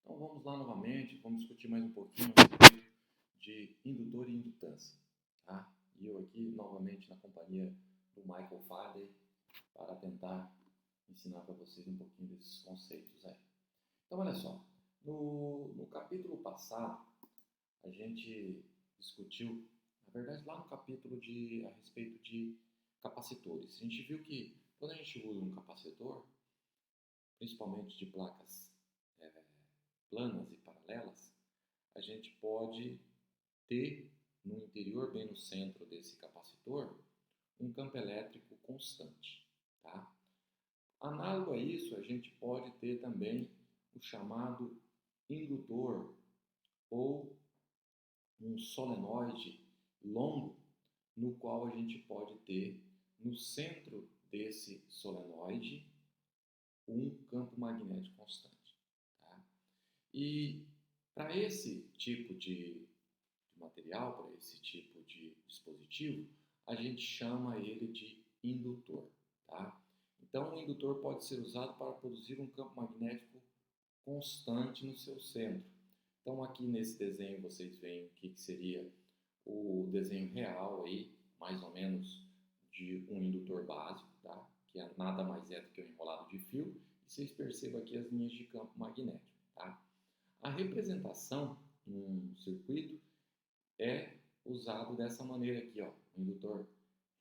Então vamos lá novamente, vamos discutir mais um pouquinho a respeito de indutor e indutância. Tá? E eu aqui novamente na companhia do Michael Faraday para tentar ensinar para vocês um pouquinho desses conceitos aí. Então olha só, no capítulo passado a gente discutiu, na verdade lá no capítulo a respeito de capacitores. A gente viu que quando a gente usa um capacitor, principalmente de placas planas e paralelas, a gente pode ter no interior, bem no centro desse capacitor, um campo elétrico constante. Tá? Análogo a isso, a gente pode ter também o chamado indutor ou um solenoide longo, no qual a gente pode ter no centro desse solenoide um campo magnético constante. Tá? E para esse tipo de material, para esse tipo de dispositivo, a gente chama ele de indutor. Tá? Então, o indutor pode ser usado para produzir um campo magnético constante no seu centro. Então, aqui nesse desenho vocês veem o que seria o desenho real aí, mais ou menos, de um indutor básico, tá? Que é nada mais é do que um enrolado de fio. E vocês percebam aqui as linhas de campo magnético. Tá? A representação num circuito é usado dessa maneira aqui, ó, um indutor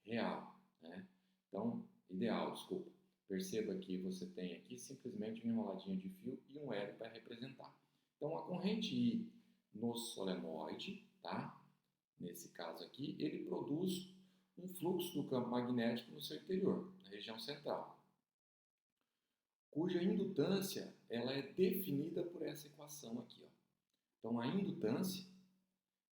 real, né? Então, ideal, desculpa. Perceba que você tem aqui simplesmente um enroladinho de fio e um hélio para representar. Então, a corrente I no solenoide, tá? Nesse caso aqui, ele produz um fluxo do campo magnético no seu interior, na região central, cuja indutância ela é definida por essa equação aqui, ó. Então, a indutância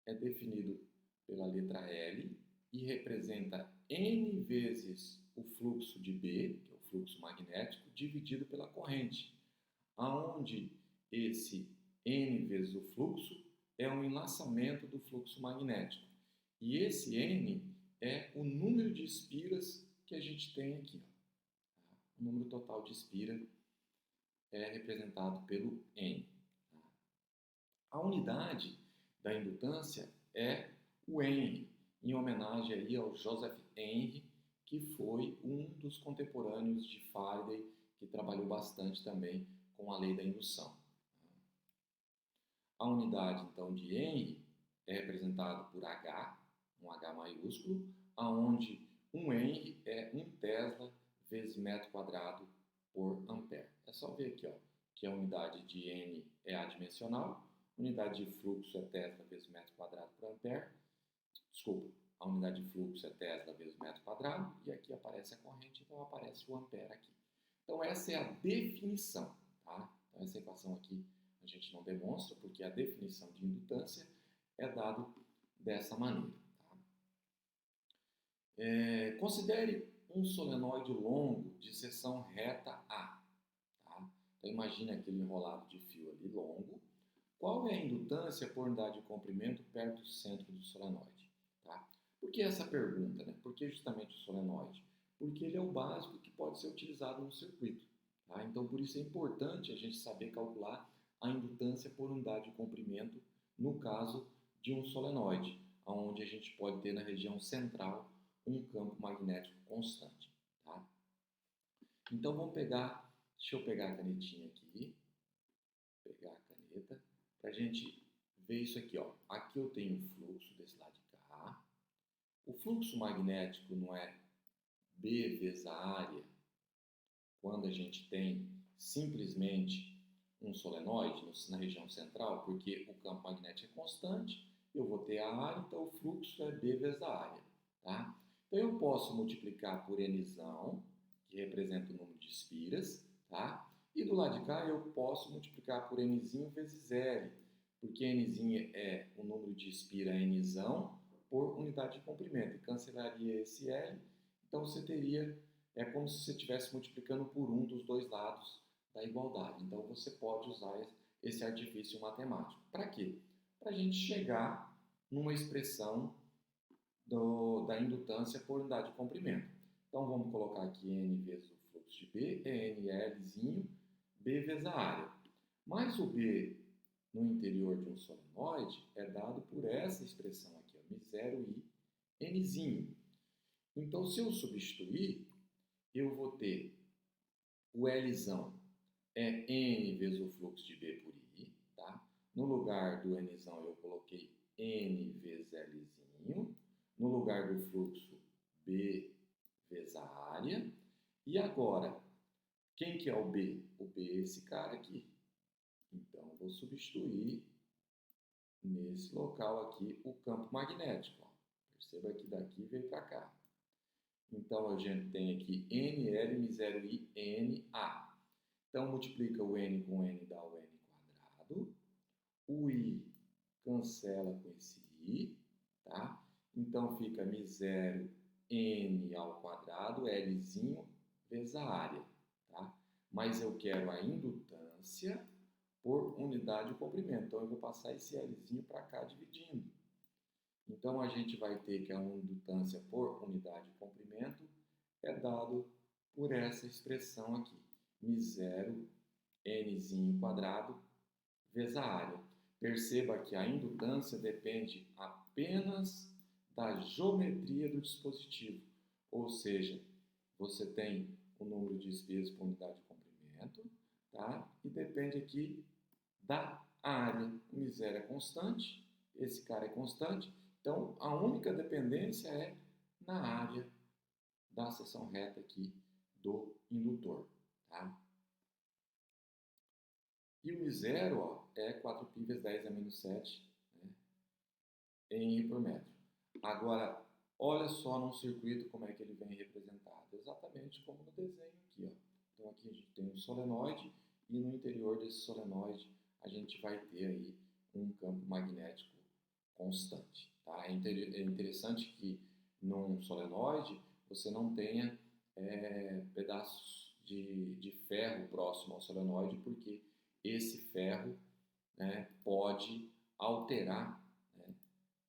é definido pela letra L e representa N vezes o fluxo de B, que é o fluxo magnético, dividido pela corrente, aonde esse N vezes o fluxo é um enlaçamento do fluxo magnético. E esse N é o número de espiras que a gente tem aqui. Ó. O número total de espira é representado pelo N. A unidade da indutância é o Henry, em homenagem aí ao Joseph Henry, que foi um dos contemporâneos de Faraday, que trabalhou bastante também com a lei da indução. A unidade, então, de Henry é representada por H, um H maiúsculo, aonde um Henry é 1 Tesla vezes metro quadrado por ampere. É só ver aqui, ó, que a unidade de N é adimensional, a unidade de fluxo é Tesla vezes metro quadrado por ampere. Desculpa, a unidade de fluxo é Tesla vezes metro quadrado, e aqui aparece a corrente, então aparece o ampere aqui. Então essa é a definição, tá? Então essa equação aqui a gente não demonstra, porque a definição de indutância é dada dessa maneira. Tá? Considere um solenoide longo de seção reta A. Tá? Então imagine aquele enrolado de fio ali longo. Qual é a indutância por unidade de comprimento perto do centro do solenoide? Tá? Por que essa pergunta? Né? Por que justamente o solenoide? Porque ele é o básico que pode ser utilizado no circuito. Tá? Então, por isso é importante a gente saber calcular a indutância por unidade de comprimento no caso de um solenoide, onde a gente pode ter na região central um campo magnético constante. Tá? Então, vamos pegar, deixa eu pegar a canetinha aqui, pegar a caneta, para a gente ver isso aqui, ó. Aqui eu tenho o fluxo desse lado de cá. O fluxo magnético não é B vezes a área quando a gente tem simplesmente um solenoide na região central, porque o campo magnético é constante, eu vou ter a área, então o fluxo é B vezes a área. Tá? Então eu posso multiplicar por Nzão, que representa o número de espiras, tá? E do lado de cá eu posso multiplicar por Nzinho vezes L, porque Nzinho é o número de espira Nzão por unidade de comprimento. E cancelaria esse L, então você teria, é como se você estivesse multiplicando por um dos dois lados da igualdade. Então você pode usar esse artifício matemático. Para quê? Para a gente chegar numa expressão da indutância por unidade de comprimento. Então vamos colocar aqui N vezes o fluxo de B, é NLzinho, B vezes a área. Mas o B no interior de um solenoide é dado por essa expressão aqui, ó, μ0i nzinho. Então, se eu substituir, eu vou ter o Lzão é n vezes o fluxo de B por I, tá? No lugar do Nzão eu coloquei n vezes Lzinho, no lugar do fluxo B vezes a área. E agora, quem que é o B? O B é esse cara aqui. Então, eu vou substituir nesse local aqui o campo magnético. Ó. Perceba que daqui veio para cá. Então, a gente tem aqui NL μ0i NA. Então, multiplica o N com N, dá o N quadrado. O I cancela com esse I, tá? Então, fica μ0 N ao quadrado, Lzinho, vezes a área, tá? Mas eu quero a indutância por unidade de comprimento. Então, eu vou passar esse Lzinho para cá dividindo. Então, a gente vai ter que a indutância por unidade de comprimento é dado por essa expressão aqui, μ0 nzinho quadrado vezes a área. Perceba que a indutância depende apenas da geometria do dispositivo, ou seja, você tem o número de espias por unidade de comprimento, tá? E depende aqui da área. O μ0 é constante, esse cara é constante, então a única dependência é na área da seção reta aqui do indutor, tá? E o μ0, ó, é 4π vezes 10 a menos 7, né, em I por metro. Agora, olha só num circuito como é que ele vem representado. Exatamente como no desenho aqui, ó. Então aqui a gente tem um solenoide e no interior desse solenoide a gente vai ter aí um campo magnético constante, tá? É interessante que num solenoide você não tenha pedaços de ferro próximo ao solenoide, porque esse ferro, né, pode alterar, né,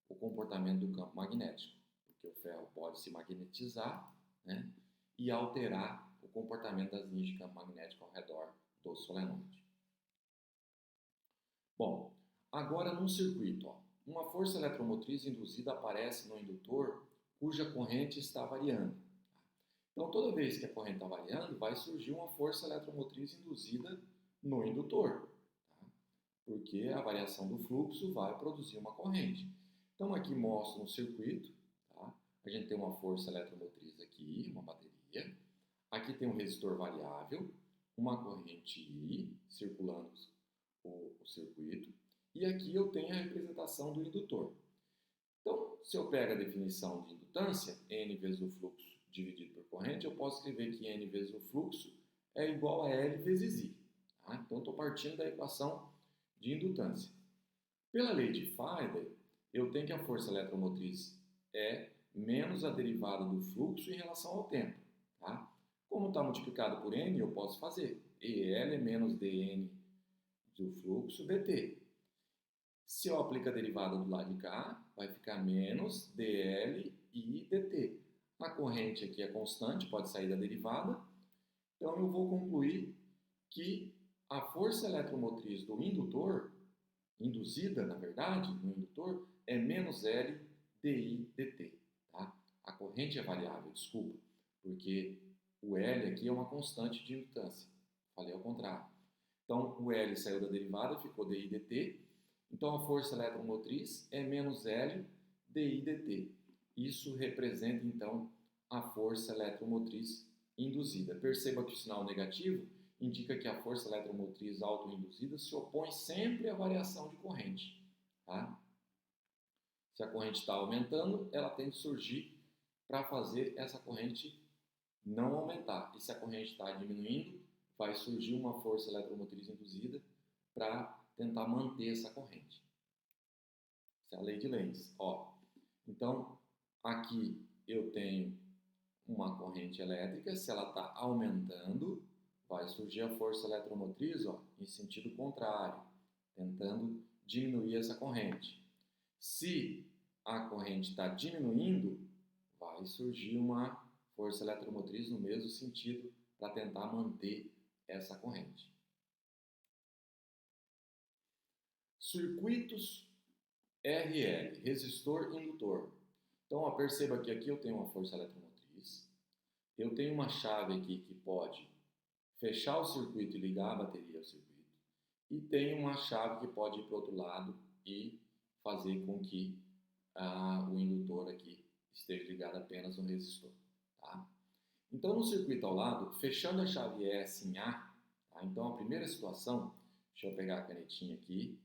o comportamento do campo magnético, porque o ferro pode se magnetizar, né, e alterar o comportamento das linhas de campo magnético ao redor do solenoide. Bom, agora num circuito, ó, uma força eletromotriz induzida aparece no indutor cuja corrente está variando. Então, toda vez que a corrente está variando, vai surgir uma força eletromotriz induzida no indutor, tá? Porque a variação do fluxo vai produzir uma corrente. Então, aqui mostra um circuito, tá? A gente tem uma força eletromotriz aqui, uma bateria. Aqui tem um resistor variável, uma corrente I circulando o circuito. E aqui eu tenho a representação do indutor. Então, se eu pego a definição de indutância, N vezes o fluxo dividido por corrente, eu posso escrever que N vezes o fluxo é igual a L vezes I. Tá? Então, estou partindo da equação de indutância. Pela lei de Faraday, eu tenho que a força eletromotriz é menos a derivada do fluxo em relação ao tempo. Tá? Como está multiplicado por N, eu posso fazer EL é menos dN do fluxo dt. Se eu aplico a derivada do lado de cá, vai ficar menos dL e dt. A corrente aqui é constante, pode sair da derivada. Então, eu vou concluir que a força eletromotriz do indutor, induzida, na verdade, no indutor, é menos L di dt. Tá? A corrente é variável, desculpa, porque o L aqui é uma constante de indutância. Falei ao contrário. Então, o L saiu da derivada, ficou di dt. Então, a força eletromotriz é menos L di dt. Isso representa, então, a força eletromotriz induzida. Perceba que o sinal negativo indica que a força eletromotriz autoinduzida se opõe sempre à variação de corrente. Tá? Se a corrente está aumentando, ela tem que surgir para fazer essa corrente não aumentar. E se a corrente está diminuindo, vai surgir uma força eletromotriz induzida para tentar manter essa corrente. Essa é a lei de Lenz. Ó, então, aqui eu tenho uma corrente elétrica, se ela está aumentando, vai surgir a força eletromotriz, ó, em sentido contrário, tentando diminuir essa corrente. Se a corrente está diminuindo, vai surgir uma força eletromotriz no mesmo sentido para tentar manter essa corrente. Circuitos RL, resistor e indutor. Então, ó, perceba que aqui eu tenho uma força eletromotriz, eu tenho uma chave aqui que pode fechar o circuito e ligar a bateria ao circuito, e tem uma chave que pode ir para o outro lado e fazer com que o indutor aqui esteja ligado apenas no resistor. Tá? Então, no circuito ao lado, fechando a chave S em A, tá? Então a primeira situação, deixa eu pegar a canetinha aqui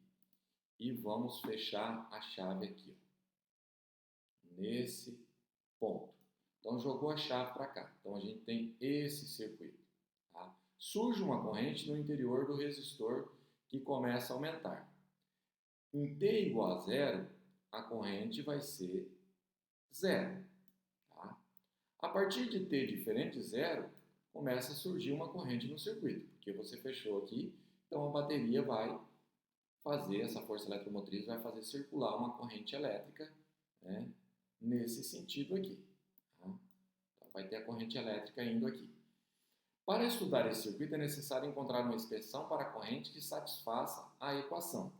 e vamos fechar a chave aqui, ó, nesse ponto. Então jogou a chave para cá. Então a gente tem esse circuito. Tá? Surge uma corrente no interior do resistor que começa a aumentar. Em T igual a zero, a corrente vai ser zero. Tá? A partir de T diferente de zero, começa a surgir uma corrente no circuito, porque você fechou aqui, então a bateria vai fazer, essa força eletromotriz vai fazer circular uma corrente elétrica, né, nesse sentido aqui. Tá? Então vai ter a corrente elétrica indo aqui. Para estudar esse circuito é necessário encontrar uma expressão para a corrente que satisfaça a equação.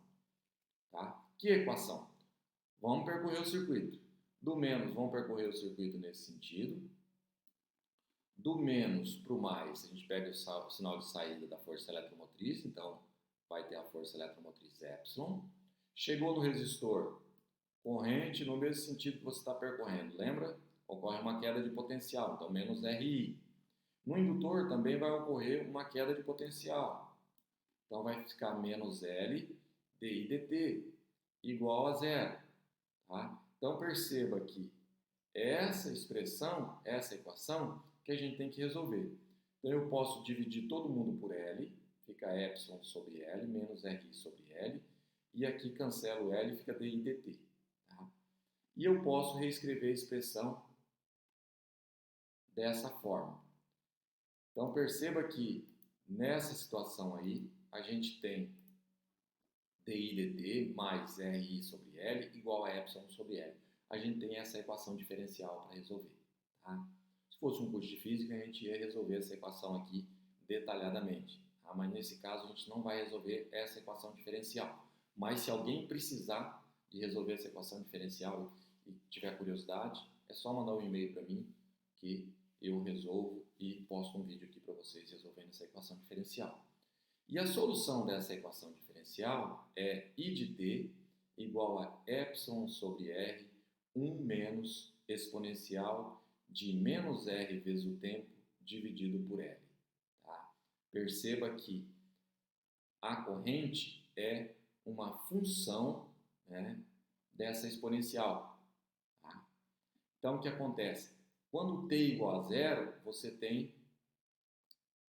Tá? Que equação? Vamos percorrer o circuito. Do menos, vamos percorrer o circuito nesse sentido. Do menos para o mais, a gente pega o sinal de saída da força eletromotriz, então vai ter a força eletromotriz epsilon. Chegou no resistor, corrente no mesmo sentido que você está percorrendo, lembra? Ocorre uma queda de potencial, então menos RI. No indutor também vai ocorrer uma queda de potencial, então vai ficar menos L dI dt igual a zero. Tá? Então perceba que essa expressão, essa equação, que a gente tem que resolver. Então eu posso dividir todo mundo por L, fica epsilon sobre L, menos RI sobre L, e aqui cancelo L e fica dI dt. Tá? E eu posso reescrever a expressão dessa forma. Então perceba que nessa situação aí, a gente tem dI dt mais RI sobre L igual a epsilon sobre L. A gente tem essa equação diferencial para resolver. Tá? Se fosse um curso de física, a gente ia resolver essa equação aqui detalhadamente. Tá? Mas nesse caso, a gente não vai resolver essa equação diferencial. Mas se alguém precisar de resolver essa equação diferencial e tiver curiosidade, é só mandar um e-mail para mim que eu resolvo e posto um vídeo aqui para vocês resolvendo essa equação diferencial. E a solução dessa equação diferencial é I de t igual a epsilon sobre r, 1 menos exponencial de menos r vezes o tempo dividido por L. Tá? Perceba que a corrente é uma função, né, dessa exponencial. Tá? Então, o que acontece? Quando t igual a zero, você tem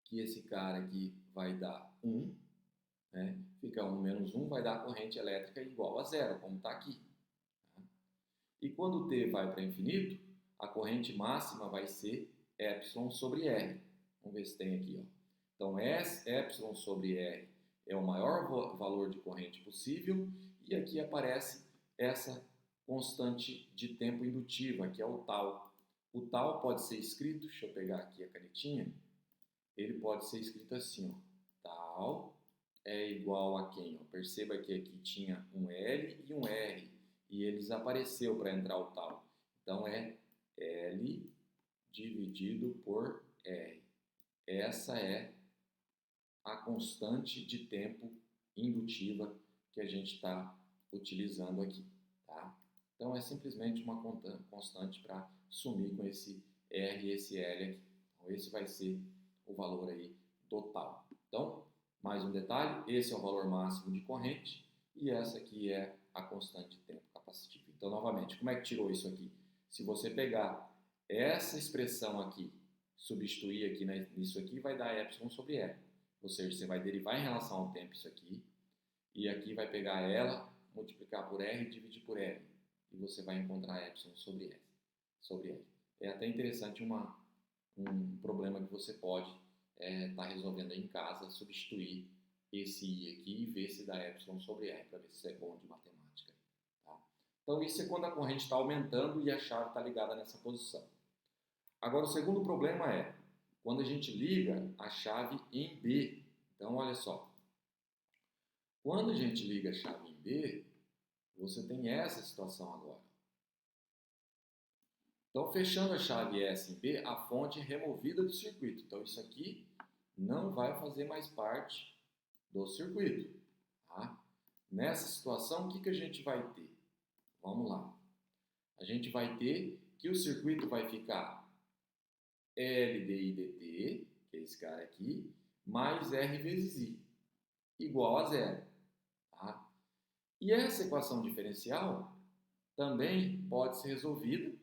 que esse cara aqui vai dar 1, né? Fica 1 menos 1, vai dar a corrente elétrica igual a zero, como está aqui. Tá? E quando t vai para infinito, a corrente máxima vai ser epsilon sobre r. Vamos ver se tem aqui. Ó. Então, epsilon sobre r é o maior valor de corrente possível, e aqui aparece essa constante de tempo indutiva, que é o tal. O tal pode ser escrito, deixa eu pegar aqui a canetinha, ele pode ser escrito assim, ó, tal é igual a quem? Ó, perceba que aqui tinha um L e um R, e ele desapareceu para entrar o tal. Então é L dividido por R. Essa é a constante de tempo indutiva que a gente está utilizando aqui. Tá? Então é simplesmente uma constante para sumir com esse R e esse L aqui. Então esse vai ser o valor aí total. Então, mais um detalhe, esse é o valor máximo de corrente e essa aqui é a constante de tempo capacitiva. Então, novamente, como é que tirou isso aqui? Se você pegar essa expressão aqui, substituir aqui nisso aqui, vai dar epsilon sobre R. Ou seja, você vai derivar em relação ao tempo isso aqui, e aqui vai pegar ela, multiplicar por R e dividir por R. E você vai encontrar epsilon sobre R. É até interessante um problema que você pode estar resolvendo aí em casa, substituir esse I aqui e ver se dá epsilon sobre R, para ver se é bom de matemática. Tá? Então isso é quando a corrente está aumentando e a chave está ligada nessa posição. Agora o segundo problema é quando a gente liga a chave em B. Então olha só, Quando a gente liga a chave em B, você tem essa situação agora. Então, fechando a chave S em B, a fonte é removida do circuito. Então, isso aqui não vai fazer mais parte do circuito. Tá? Nessa situação, o que a gente vai ter? Vamos lá. A gente vai ter que o circuito vai ficar LDI/dt, que é esse cara aqui, mais R vezes I, igual a zero. Tá? E essa equação diferencial também pode ser resolvida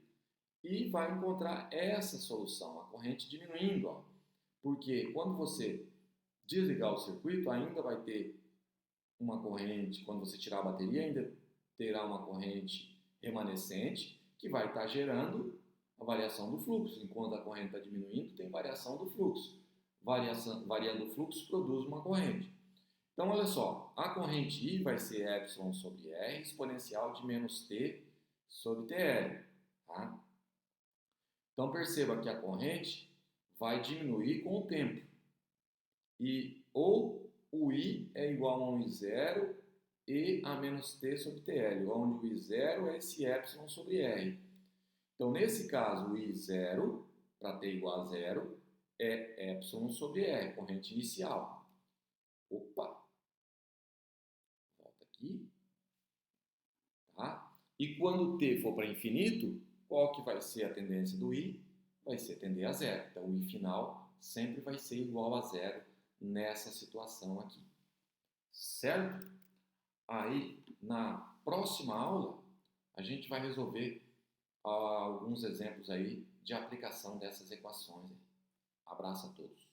e vai encontrar essa solução, a corrente diminuindo. Ó. Porque quando você desligar o circuito, ainda vai ter uma corrente, quando você tirar a bateria, ainda terá uma corrente remanescente que vai estar gerando a variação do fluxo. Enquanto a corrente está diminuindo, tem variação do fluxo. Variando o fluxo, produz uma corrente. Então, olha só, a corrente I vai ser epsilon sobre R, exponencial de menos T sobre TL. Tá? Então, perceba que a corrente vai diminuir com o tempo. E ou o I é igual a um I0 e a menos T sobre TL, onde o I0 é esse epsilon sobre R. Então, nesse caso, o I0, para T igual a zero, é epsilon sobre R, corrente inicial. Opa! Volta aqui. Tá? E quando T for para infinito, qual que vai ser a tendência do I? Vai ser tender a zero. Então, o I final sempre vai ser igual a zero nessa situação aqui. Certo? Aí, na próxima aula, a gente vai resolver alguns exemplos aí de aplicação dessas equações. Abraço a todos.